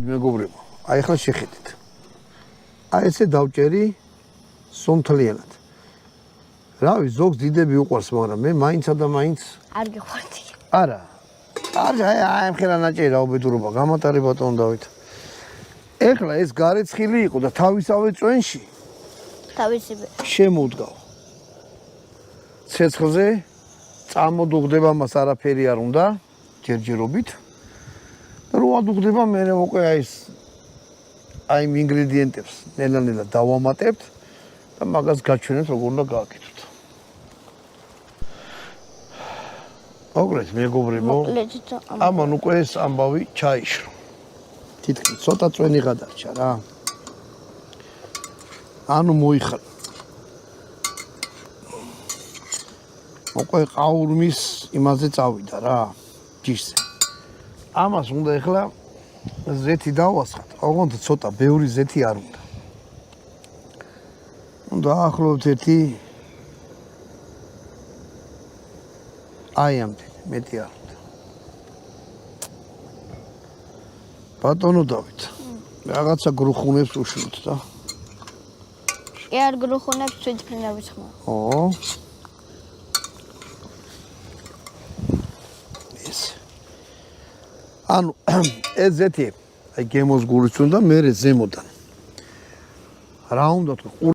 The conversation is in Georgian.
მეგობრებო, აი ახლა შეხედეთ. აი ესე დავჭერი სომთლიანად. რავი, ზოგს დიდები უყვარს, მაგრამ მე მაინცა და მაინც არ გიყვარდი. არა. აი ამ ხელა ნაჭერი რაუბედურობა, გამატარი ბატონო დავით. ეხლა ეს გარეცხილი იყო და თავისავე წვენში თავისივე შემოუდგავ. ცეცხლზე წამოდუღდება მას არაფერი არ უნდა, ჯერჯერობით. და რო ადუღდება მე უკვე აი იმ ინგრედიენტებს ნელა-ნელა დავამატებთ და მაგას გაჩვენებთ როგორ უნდა გააკეთოთ. მოგრეთ მეგობრებო, ამან უკვე ეს ამბავი ჩაიშრო. თითქმის ცოტა წვენი გადარჩა რა. ანუ მოიხარ. უკვე ყაურმის იმაზე წავიდა რა, ჯიშზე. ამას უნდა ეხლა ზეთი დავასხათ. ოღონდ ცოტა ბევრი ზეთი არ უნდა. უნდა ახლობთ ერთი აი ამდენი მეტი არ უნდა. ბატონო დავით. რაღაცა გრუხუნებს უშვილთ და. კი არ გრუხუნებს თვითფრინავის ხმა. ო. ანუ ეს ზეთი აი გემოს გულიც უნდა მე ზემოდან. რა უნდა თქვა